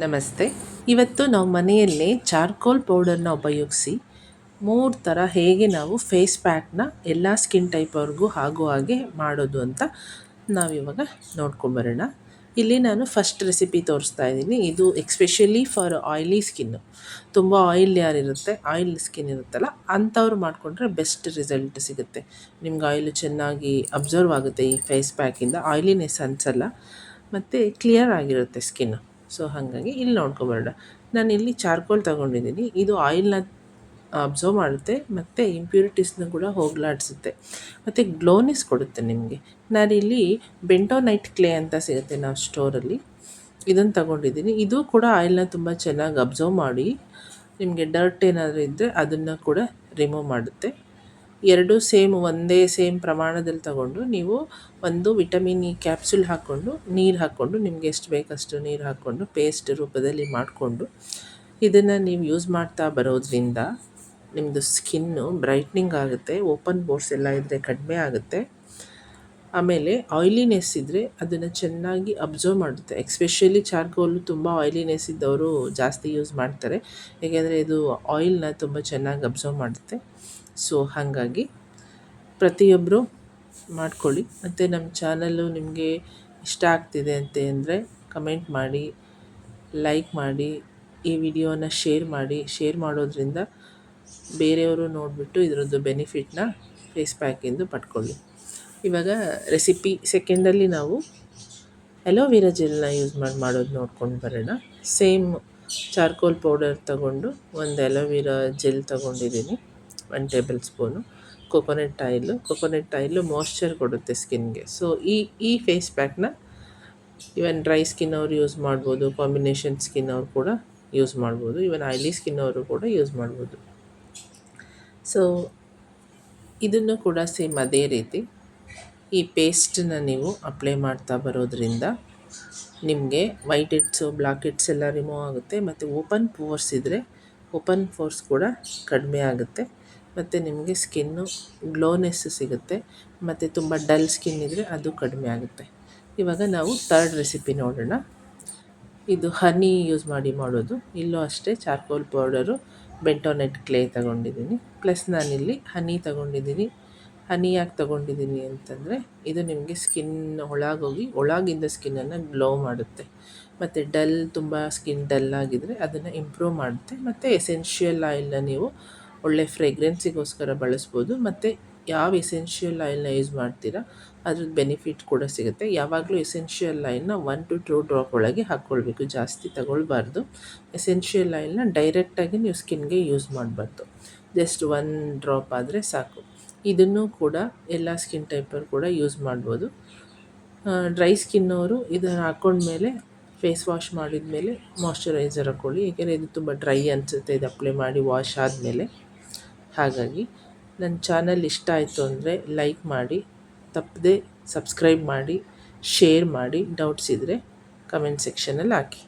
ನಮಸ್ತೆ. ಇವತ್ತು ನಾವು ಮನೆಯಲ್ಲೇ ಚಾರ್ಕೋಲ್ ಪೌಡರ್ನ ಉಪಯೋಗಿಸಿ 3 ಥರ ಹೇಗೆ ನಾವು ಫೇಸ್ ಪ್ಯಾಕ್ನ ಎಲ್ಲ ಸ್ಕಿನ್ ಟೈಪವ್ರಿಗೂ ಆಗೋ ಹಾಗೆ ಮಾಡೋದು ಅಂತ ನಾವಿವಾಗ ನೋಡ್ಕೊಂಬರೋಣ. ಇಲ್ಲಿ ನಾನು ಫಸ್ಟ್ ರೆಸಿಪಿ ತೋರಿಸ್ತಾ ಇದ್ದೀನಿ. ಇದು ಎಕ್ಸ್ಪೆಷಲಿ ಫಾರ್ ಆಯ್ಲಿ ಸ್ಕಿನ್ನು. ತುಂಬ ಆಯಿಲ್ ಯಾರಿರುತ್ತೆ, ಆಯಿಲ್ ಸ್ಕಿನ್ ಇರುತ್ತಲ್ಲ ಅಂಥವ್ರು ಮಾಡಿಕೊಂಡ್ರೆ ಬೆಸ್ಟ್ ರಿಸಲ್ಟ್ ಸಿಗುತ್ತೆ. ನಿಮ್ಗೆ ಆಯಿಲು ಚೆನ್ನಾಗಿ ಅಬ್ಸರ್ವ್ ಆಗುತ್ತೆ ಈ ಫೇಸ್ ಪ್ಯಾಕಿಂದ. ಆಯಿಲಿನೆಸ್ ಅನಿಸಲ್ಲ ಮತ್ತು ಕ್ಲಿಯರ್ ಆಗಿರುತ್ತೆ ಸ್ಕಿನ್ನು. ಸೊ ಹಾಗಾಗಿ ಇಲ್ಲಿ ನೋಡ್ಕೊಬೇಡ. ನಾನಿಲ್ಲಿ ಚಾರ್ಕೋಲ್ ತೊಗೊಂಡಿದ್ದೀನಿ. ಇದು ಆಯಿಲ್ನ ಅಬ್ಸರ್ವ್ ಮಾಡುತ್ತೆ ಮತ್ತು ಇಂಪ್ಯೂರಿಟೀಸ್ನ ಕೂಡ ಹೋಗಲಾಡಿಸುತ್ತೆ ಮತ್ತು ಗ್ಲೋನೆಸ್ ಕೊಡುತ್ತೆ ನಿಮಗೆ. ನಾನಿಲ್ಲಿ ಬೆಂಟೋನೈಟ್ ಕ್ಲೇ ಅಂತ ಸಿಗುತ್ತೆ ನಾವು ಸ್ಟೋರಲ್ಲಿ, ಇದನ್ನು ತಗೊಂಡಿದ್ದೀನಿ. ಇದು ಕೂಡ ಆಯಿಲ್ನ ತುಂಬ ಚೆನ್ನಾಗಿ ಅಬ್ಸರ್ವ್ ಮಾಡಿ ನಿಮಗೆ ಡರ್ಟ್ ಏನಾದರೂ ಇದ್ದರೆ ಅದನ್ನು ಕೂಡ ರಿಮೂವ್ ಮಾಡುತ್ತೆ. ಎರಡೂ ಒಂದೇ ಸೇಮ್ ಪ್ರಮಾಣದಲ್ಲಿ ತಗೊಂಡು ನೀವು ಒಂದು ವಿಟಮಿನ್ ಇ ಕ್ಯಾಪ್ಸೂಲ್ ಹಾಕ್ಕೊಂಡು ನೀರು ಹಾಕ್ಕೊಂಡು ನಿಮಗೆ ಎಷ್ಟು ಬೇಕಷ್ಟು ನೀರು ಹಾಕ್ಕೊಂಡು ಪೇಸ್ಟ್ ರೂಪದಲ್ಲಿ ಮಾಡಿಕೊಂಡು ಇದನ್ನು ನೀವು ಯೂಸ್ ಮಾಡ್ತಾ ಬರೋದ್ರಿಂದ ನಿಮ್ಮದು ಸ್ಕಿನ್ನು ಬ್ರೈಟ್ನಿಂಗ್ ಆಗುತ್ತೆ, ಓಪನ್ ಪೋರ್ಸ್ ಎಲ್ಲ ಇದ್ದರೆ ಕಡಿಮೆ ಆಗುತ್ತೆ. ಆಮೇಲೆ ಆಯಿಲಿನೆಸ್ ಇದ್ದರೆ ಅದನ್ನು ಚೆನ್ನಾಗಿ ಅಬ್ಸರ್ವ್ ಮಾಡುತ್ತೆ. ಎಕ್ಸ್ಪೆಷಲಿ ಚಾರ್ಕೋಲು ತುಂಬ ಆಯಿಲಿನೆಸ್ ಇದ್ದವರು ಜಾಸ್ತಿ ಯೂಸ್ ಮಾಡ್ತಾರೆ, ಏಕೆಂದರೆ ಇದು ಆಯಿಲ್ನ ತುಂಬ ಚೆನ್ನಾಗಿ ಅಬ್ಸರ್ವ್ ಮಾಡುತ್ತೆ. ಸೊ ಹಾಗಾಗಿ ಪ್ರತಿಯೊಬ್ಬರು ಮಾಡ್ಕೊಳ್ಳಿ. ಮತ್ತು ನಮ್ಮ ಚಾನಲ್ಲು ನಿಮಗೆ ಇಷ್ಟ ಆಗ್ತಿದೆ ಅಂದರೆ ಕಮೆಂಟ್ ಮಾಡಿ, ಲೈಕ್ ಮಾಡಿ, ಈ ವಿಡಿಯೋನ ಶೇರ್ ಮಾಡೋದ್ರಿಂದ ಬೇರೆಯವರು ನೋಡಿಬಿಟ್ಟು ಇದರದ್ದು ಬೆನಿಫಿಟ್ನ ಫೇಸ್ ಪ್ಯಾಕಿಂದು ಪಡ್ಕೊಳ್ಳಿ. ಇವಾಗ ರೆಸಿಪಿ ಸೆಕೆಂಡಲ್ಲಿ ನಾವು ಅಲೋವೆರಾ ಜೆಲ್ನ ಯೂಸ್ ಮಾಡೋದು ನೋಡ್ಕೊಂಡು ಬರೋಣ. ಸೇಮ್ ಚಾರ್ಕೋಲ್ ಪೌಡರ್ ತಗೊಂಡು ಒಂದು ಅಲೋವೆರಾ ಜೆಲ್ ತಗೊಂಡಿದ್ದೀನಿ, 1 table spoon. Coconut oil moisture ಕೊಡುತ್ತೆ ಸ್ಕಿನ್ಗೆ. ಸೊ ಈ ಫೇಸ್ ಪ್ಯಾಕ್ನ ಇವನ್ ಡ್ರೈ ಸ್ಕಿನ್ ಅವರು ಯೂಸ್ ಮಾಡ್ಬೋದು, ಕಾಂಬಿನೇಷನ್ ಸ್ಕಿನ್ ಅವರು ಕೂಡ ಯೂಸ್ ಮಾಡ್ಬೋದು, ಇವನ್ ಆಯಿಲಿ ಸ್ಕಿನ್ ಅವರು ಕೂಡ ಯೂಸ್ ಮಾಡ್ಬೋದು. ಸೊ ಇದನ್ನು ಕೂಡ ಸೇಮ್ ಅದೇ ರೀತಿ ಈ ಪೇಸ್ಟನ್ನ ನೀವು ಅಪ್ಲೈ ಮಾಡ್ತಾ ಬರೋದ್ರಿಂದ ನಿಮಗೆ ವೈಟ್ ಹೆಡ್ಸು, ಬ್ಲ್ಯಾಕ್ ಹೆಡ್ಸ್ ಎಲ್ಲ ರಿಮೂವ್ ಆಗುತ್ತೆ ಮತ್ತು ಓಪನ್ ಪೋರ್ಸ್ ಇದ್ದರೆ ಓಪನ್ ಪೋರ್ಸ್ ಕೂಡ ಕಡಿಮೆ ಆಗುತ್ತೆ ಮತ್ತು ನಿಮಗೆ ಸ್ಕಿನ್ನು ಗ್ಲೋನೆಸ್ ಸಿಗುತ್ತೆ ಮತ್ತು ತುಂಬ ಡಲ್ ಸ್ಕಿನ್ ಇದ್ದರೆ ಅದು ಕಡಿಮೆ ಆಗುತ್ತೆ. ಇವಾಗ ನಾವು ಥರ್ಡ್ ರೆಸಿಪಿ ನೋಡೋಣ. ಇದು ಹನಿ ಯೂಸ್ ಮಾಡಿ ಮಾಡೋದು. ಇಲ್ಲೂ ಅಷ್ಟೇ ಚಾರ್ಕೋಲ್ ಪೌಡರು, ಬೆಂಟೋನೈಟ್ ಕ್ಲೇ ತಗೊಂಡಿದ್ದೀನಿ, ಪ್ಲಸ್ ನಾನಿಲ್ಲಿ ಹನಿ ತಗೊಂಡಿದ್ದೀನಿ. ಹನಿ ಯಾಕೆ ತಗೊಂಡಿದ್ದೀನಿ ಅಂತಂದರೆ ಇದು ನಿಮಗೆ ಸ್ಕಿನ್ ಒಳಗೋಗಿ ಒಳಗಿಂದ ಸ್ಕಿನ್ನನ್ನು ಗ್ಲೋ ಮಾಡುತ್ತೆ ಮತ್ತು ತುಂಬ ಸ್ಕಿನ್ ಡಲ್ ಆಗಿದ್ದರೆ ಅದನ್ನು ಇಂಪ್ರೂವ್ ಮಾಡುತ್ತೆ. ಮತ್ತು ಎಸೆನ್ಷಿಯಲ್ ಆಯಿಲ್ನ ನೀವು ಒಳ್ಳೆ ಫ್ರೇಗ್ರೆನ್ಸಿಗೋಸ್ಕರ ಬಳಸ್ಬೋದು ಮತ್ತು ಯಾವ ಎಸೆನ್ಷಿಯಲ್ ಆಯಿಲ್ನ ಯೂಸ್ ಮಾಡ್ತೀರಾ ಅದ್ರದ್ದು ಬೆನಿಫಿಟ್ ಕೂಡ ಸಿಗುತ್ತೆ. ಯಾವಾಗಲೂ ಎಸೆನ್ಷಿಯಲ್ ಆಯಿಲ್ನ 1 to 2 ಡ್ರಾಪ್ ಒಳಗೆ ಹಾಕ್ಕೊಳ್ಬೇಕು, ಜಾಸ್ತಿ ತಗೊಳ್ಬಾರ್ದು. ಎಸೆನ್ಷಿಯಲ್ ಆಯಿಲ್ನ ಡೈರೆಕ್ಟಾಗಿ ನೀವು ಸ್ಕಿನ್ಗೆ ಯೂಸ್ ಮಾಡಬಾರ್ದು, ಜಸ್ಟ್ 1 ಡ್ರಾಪ್ ಆದರೆ ಸಾಕು. ಇದನ್ನು ಕೂಡ ಎಲ್ಲ ಸ್ಕಿನ್ ಟೈಪರು ಕೂಡ ಯೂಸ್ ಮಾಡ್ಬೋದು. ಡ್ರೈ ಸ್ಕಿನ್ನವರು ಇದನ್ನು ಹಾಕ್ಕೊಂಡ್ಮೇಲೆ ಫೇಸ್ ವಾಶ್ ಮಾಡಿದ ಮೇಲೆ ಮಾಯ್ಶ್ಚರೈಸರ್ ಹಾಕ್ಕೊಳ್ಳಿ, ಏಕೆಂದರೆ ಇದು ತುಂಬ ಡ್ರೈ ಅನಿಸುತ್ತೆ ಇದು ಅಪ್ಲೈ ಮಾಡಿ ವಾಶ್ ಆದಮೇಲೆ. ಹಾಗಾಗಿ ನನ್ನ ಚಾನಲ್ ಇಷ್ಟ ಆಯಿತು ಅಂದರೆ ಲೈಕ್ ಮಾಡಿ, ತಪ್ಪದೆ ಸಬ್ಸ್ಕ್ರೈಬ್ ಮಾಡಿ, ಶೇರ್ ಮಾಡಿ, ಡೌಟ್ಸ್ ಇದ್ದರೆ ಕಮೆಂಟ್ ಸೆಕ್ಷನಲ್ಲಿ ಹಾಕಿ.